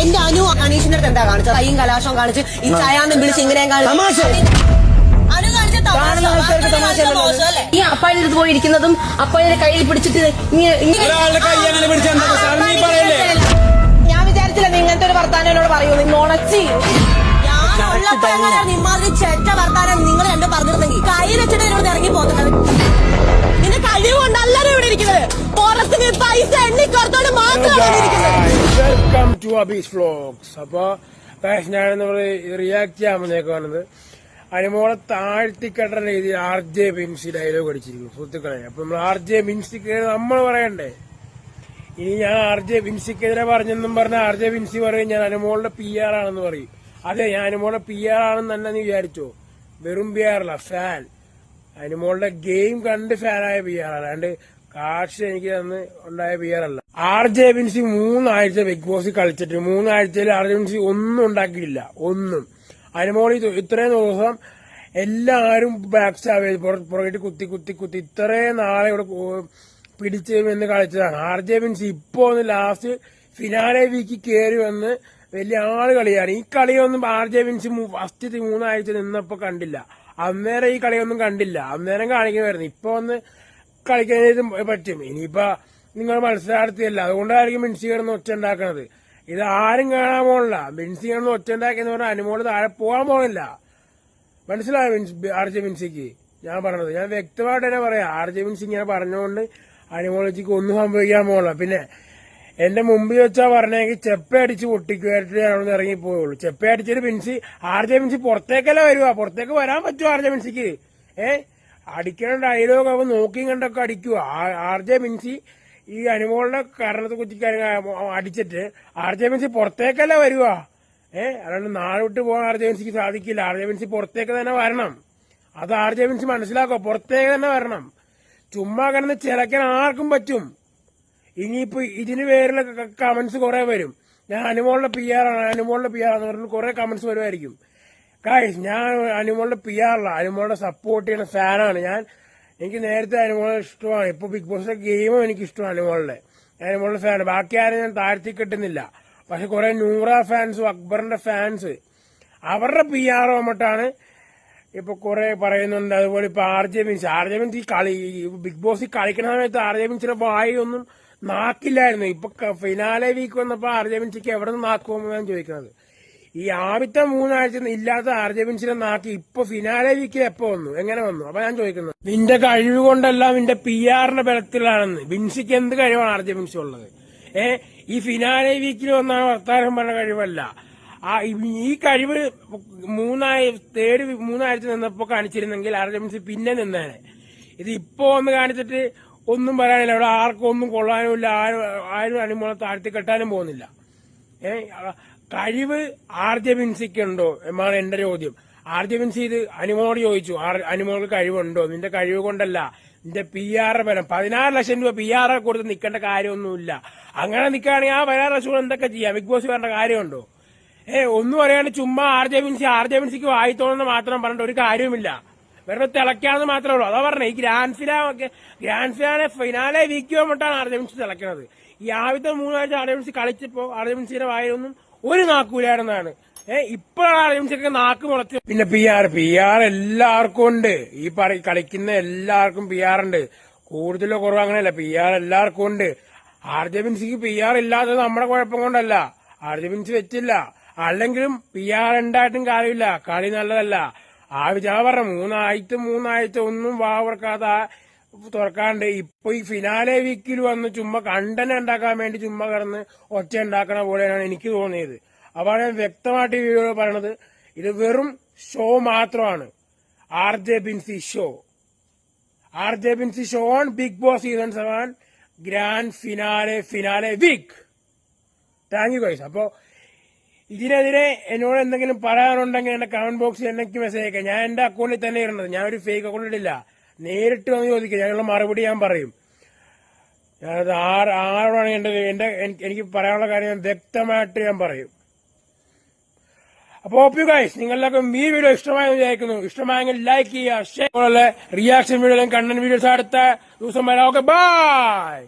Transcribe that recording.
എന്റെ അനു അനീഷിന്റെ അടുത്ത് എന്താ കാണിച്ചത്? കൈയും കലാശവും കാണിച്ച് ഈ ചായാന്നും വിളിച്ച് ഇങ്ങനെയും കാണിച്ചു. അനു കാണിച്ച ഈ അപ്പായുടെ അടുത്ത് പോയി ഇരിക്കുന്നതും അപ്പായുടെ കയ്യിൽ പിടിച്ചിട്ട് ഞാൻ വിചാരിച്ചില്ല നീ ഇങ്ങനത്തെ ഒരു വർത്താനം എന്നോട് പറയൂ. നീ നുണച്ചി നിമ്മാതിരി ചെറ്റ വർത്താനം നിങ്ങൾ രണ്ടും പറഞ്ഞിരുന്നെങ്കിൽ കൈ വെച്ചിട്ട് എന്നോട് ഇറങ്ങി പോകുന്നത്. നിന്റെ കഴിവുകൊണ്ടല്ലോ ഇവിടെ ഇരിക്കുന്നത്. പുറത്ത് പൈസ എണ്ണിക്കോർത്തോട് മാത്രമാണ് ഇരിക്കുന്നത്. അപ്പൊ ഞാനെന്ന് റിയാക്ട് ചെയ്യാൻ വന്നേക്കാണത്. അനുമോളെ താഴ്ത്തിക്കെട്ട രീതിയിൽ RJ ബിൻസി ഡയലോഗ് അടിച്ചിരിക്കുന്നു സുഹൃത്തുക്കളെ. അപ്പൊ നമ്മൾ RJ ബിൻസിക്ക് നമ്മൾ പറയണ്ടേ? ഇനി ഞാൻ RJ ബിൻസിക്കെതിരെ പറഞ്ഞെന്നും പറഞ്ഞ RJ ബിൻസി പറയും ഞാൻ അനുമോളുടെ PR ആണെന്ന് പറയും. അതെ, ഞാൻ അനുമോളുടെ PR ആണെന്ന് തന്നെ നീ വിചാരിച്ചോ? വെറും PR അല്ല, ഫാൻ. അനുമോളുടെ ഗെയിം കണ്ട് ഫാനായ PR അല്ലാണ്ട് കാശ് എനിക്ക് തന്ന് ഉണ്ടായ PR അല്ല. RJ ബിൻസി 3 ആഴ്ച ബിഗ് ബോസിൽ കളിച്ചിട്ട് 3 ആഴ്ചയിൽ RJ ബിൻസി ഒന്നും ഉണ്ടാക്കിയില്ല. ഒന്നും. അനുമോൾ ഇത്രയും ദിവസം എല്ലാരും ബാക്ക് സ്റ്റാബ് ചെയ്ത് പുറകിട്ട് കുത്തി ഇത്രയും നാളെ ഇവിടെ പിടിച്ച് എന്ന് കളിച്ചതാണ്. RJ ബിൻസി ഇപ്പൊ ഒന്ന് ലാസ്റ്റ് ഫിനാലെ വീക്ക് കയറി വന്ന് വലിയ ആള് കളിയാണ്. ഈ കളിയൊന്നും RJ ബിൻസി ഫസ്റ്റ് 3 ആഴ്ച നിന്നപ്പോ കണ്ടില്ല. അന്നേരം ഈ കളിയൊന്നും കണ്ടില്ല. അന്നേരം കാണിക്കുമായിരുന്നു. ഇപ്പൊ ഒന്ന് കളിക്കാനായിട്ട് പറ്റും. ഇനിയിപ്പോ നിങ്ങൾ മത്സരാർത്ഥിയല്ല, അതുകൊണ്ടായിരിക്കും ബിൻസി കിടന്ന് ഒച്ച ഉണ്ടാക്കണത്. ഇത് ആരും കാണാൻ പോണില്ല. ബിൻസി കിടന്ന് ഒച്ച ഉണ്ടാക്കിയെന്ന് പറഞ്ഞാൽ അനുമോള് താഴെ പോകാൻ പോണില്ല. മനസ്സിലായോ RJ ബിൻസിക്ക് ഞാൻ പറഞ്ഞത്? ഞാൻ വ്യക്തമായിട്ട് തന്നെ പറയാം. RJ ബിൻസി ഇങ്ങനെ പറഞ്ഞുകൊണ്ട് അനുമോളിച്ചിക്ക് ഒന്നും സംഭവിക്കാൻ പോകില്ല. പിന്നെ എന്റെ മുമ്പിൽ വെച്ചാ പറഞ്ഞെങ്കിൽ ചെപ്പയടിച്ച് പൊട്ടിക്കുവായിട്ട് ഞാനൊന്ന് ഇറങ്ങിപ്പോയുള്ളൂ. ചെപ്പയടിച്ചിട്ട് RJ ബിൻസി പുറത്തേക്കല്ലേ വരുക. പുറത്തേക്ക് വരാൻ പറ്റുമോ RJ ബിൻസിക്ക്? അടിക്കണ ഡയലോഗ് അവ നോക്കിയും കണ്ടൊക്കെ അടിക്കുക. RJ ബിൻസി ഈ അനുമോളുടെ കാരണത്തെ കുറിച്ച് അടിച്ചിട്ട് RJ ബിൻസി പുറത്തേക്കല്ലേ വരുക. അല്ലാണ്ട് നാളെ വിട്ട് പോകാൻ RJ ബിൻസിക്ക് സാധിക്കില്ല. RJ ബിൻസി പുറത്തേക്ക് തന്നെ വരണം. അത് RJ ബിൻസി മനസ്സിലാക്കുക. പുറത്തേക്ക് തന്നെ വരണം. ചുമ്മാ കിടന്ന് ചിലക്കാൻ ആർക്കും പറ്റും. ഇനിയിപ്പോ ഇതിന് പേരിലെ കമന്റ്സ് കുറെ വരും. ഞാൻ അനുമോളുടെ PR ആണ്, അനുമോളുടെ PR ആണെന്ന് പറഞ്ഞ് കുറെ കമന്റ്സ് വരുമായിരിക്കും. ഗായ്സ്, ഞാൻ അനുമോളുടെ PR അല്ല, അനുമോളുടെ സപ്പോർട്ട് ചെയ്യുന്ന ഫാനാണ് ഞാൻ. എനിക്ക് നേരത്തെ അനുമോളെ ഇഷ്ടമാണ്. ഇപ്പൊ ബിഗ് ബോസിന്റെ ഗെയിമും എനിക്ക് ഇഷ്ടമാണ് അനുമോളുടെ. ഞാൻ അനുമോളുടെ ഫാനാണ്. ബാക്കി ആരും ഞാൻ താഴ്ത്തി കിട്ടുന്നില്ല. പക്ഷെ കുറെ നൂറ ഫാൻസും അക്ബറിന്റെ ഫാൻസ് അവരുടെ PR വന്നിട്ടാണ് ഇപ്പൊ കുറെ പറയുന്നുണ്ട്. അതുപോലെ ഇപ്പൊ RJ ബിൻസി കളി ബിഗ് ബോസിൽ കളിക്കുന്ന സമയത്ത് RJ ബിൻസിയുടെ വായി ഒന്നും നാക്കില്ലായിരുന്നു. ഇപ്പൊ ഫിനാലെ വീക്ക് വന്നപ്പോ RJ ബിൻസിക്ക് എവിടെ നിന്ന് നാക്കുമെന്ന് ഞാൻ ചോദിക്കുന്നത്. ഈ ആദ്യത്തെ 3 ആഴ്ച ഇല്ലാത്ത RJ ബിൻസിയുടെ നാക്ക് ഇപ്പൊ ഫിനാലെ വീക്കിൽ എപ്പോ വന്നു, എങ്ങനെ വന്നു? അപ്പൊ ഞാൻ ചോദിക്കുന്നത്, നിന്റെ കഴിവ് കൊണ്ടല്ല നിന്റെ PRന്റെ ബലത്തിലാണെന്ന്. ബിൻസിക്ക് എന്ത് കഴിവാണ് RJ ബിൻസി ഉള്ളത്? ഈ ഫിനാലെ വീക്കിൽ വന്ന വർത്താനം പറഞ്ഞ കഴിവല്ല. ഈ കഴിവ് 3 ആഴ്ച നിന്നപ്പോ കാണിച്ചിരുന്നെങ്കിൽ RJ ബിൻസി പിന്നെ നിന്നേനെ. ഇത് ഇപ്പൊ ഒന്ന് കാണിച്ചിട്ട് ഒന്നും പറയാനില്ല. ഇവിടെ ആർക്കും ഒന്നും കൊള്ളാനുമില്ല. ആരും അനുമോളെ താഴ്ത്തി കെട്ടാനും പോകുന്നില്ല. കഴിവ് RJ ബിൻസിക്കുണ്ടോ എന്നാണ് എന്റെ ചോദ്യം. RJ ബിൻസി ഇത് അനുമോളോട് ചോദിച്ചു, അനുമോൾക്ക് കഴിവുണ്ടോ? നിന്റെ കഴിവ് കൊണ്ടല്ല, നിന്റെ PR ബലം. 16 ലക്ഷം രൂപ PR കൊടുത്ത് നിൽക്കേണ്ട കാര്യമൊന്നുമില്ല. അങ്ങനെ നിൽക്കുകയാണെങ്കിൽ ആ 16 ലക്ഷം എന്തൊക്കെ ചെയ്യാം? ബിഗ് ബോസ് വരേണ്ട കാര്യമുണ്ടോ? ഒന്നും പറയാണ്ട് ചുമ്മാ RJ ബിൻസിക്ക് വായിത്തോണെന്ന് മാത്രം പറഞ്ഞിട്ട് ഒരു കാര്യവുമില്ല. വെറുതെ തിളയ്ക്കാന്ന് മാത്രമേ ഉള്ളൂ. അതാ പറഞ്ഞത്, ഈ ഗ്രാൻഡ് ഫിനാലെ ഫിനാലെ വീക്ക് വന്നിട്ടാണ് RJ ബിൻസി തിളയ്ക്കുന്നത്. ഈ ആദ്യത്തെ 3 ആഴ്ച RJ ബിൻസി കളിച്ചപ്പോ RJ ബിൻസിയുടെ വായൊന്നും ഒരു നാക്കൂലായിരുന്നാണ്. ഇപ്പോഴാണ് RJ ബിൻസിക്ക് നാക്ക് മുളച്ചു. പിന്നെ PR എല്ലാവർക്കും ഉണ്ട്. ഈ കളിക്കുന്ന എല്ലാവർക്കും PR ഉണ്ട്. കൂടുതലോ കുറവോ അങ്ങനെയല്ല, PR എല്ലാവർക്കും ഉണ്ട്. RJ ബിൻസിക്ക് PR ഇല്ലാത്തത് നമ്മുടെ കുഴപ്പം കൊണ്ടല്ല. RJ ബിൻസി വെച്ചില്ല. അല്ലെങ്കിലും PR ഉണ്ടായിട്ടും കാര്യമില്ല. കളി നല്ലതല്ല. ഞാൻ പറഞ്ഞു 3 ആഴ്ച ഒന്നും തുറക്കാണ്ട് ഇപ്പൊ ഈ ഫിനാലെ വീക്കിൽ വന്ന് ചുമ്മാ കണ്ടന്റ് ഉണ്ടാക്കാൻ വേണ്ടി ചുമ്മാ കിടന്ന് ഒച്ച ഉണ്ടാക്കണ പോലെയാണ് എനിക്ക് തോന്നിയത്. അപ്പൊ ഞാൻ വ്യക്തമായിട്ട് ഈ വീഡിയോ പറയണത്, ഇത് വെറും ഷോ മാത്രമാണ്. RJ Binsy show on Bigg Boss season 7 grand finale week. Thank you guys. അപ്പോ ഇതിനെതിരെ എന്നോട് എന്തെങ്കിലും പറയാനുണ്ടെങ്കിൽ എന്റെ കമന്റ് ബോക്സിൽ എനിക്ക് മെസ്സേജ് അയക്കാം. ഞാൻ എന്റെ അക്കൗണ്ടിൽ തന്നെ ഇടുന്നത്. ഞാൻ ഒരു ഫേക്ക് അക്കൗണ്ട് ഇടില്ല. നേരിട്ട് വന്ന് ചോദിക്കുക, ഞങ്ങളുടെ മറുപടി ഞാൻ പറയും. ഞാനത് ആരോടാണ് എനിക്ക് പറയാനുള്ള കാര്യം വ്യക്തമായിട്ട് ഞാൻ പറയും. അപ്പൊ ഹോപ്പ് യു ഗൈസ്, നിങ്ങളിലൊക്കെ ഈ വീഡിയോ ഇഷ്ടമായെന്ന് വിചാരിക്കുന്നു. ഇഷ്ടമായെങ്കിൽ ലൈക്ക് ചെയ്യുക, ഷെയർ, റിയാക്ഷൻ വീഡിയോയിലും കണ്ടന്റ് വീഡിയോസ് അടുത്ത ദിവസം വരാം. Okay, by.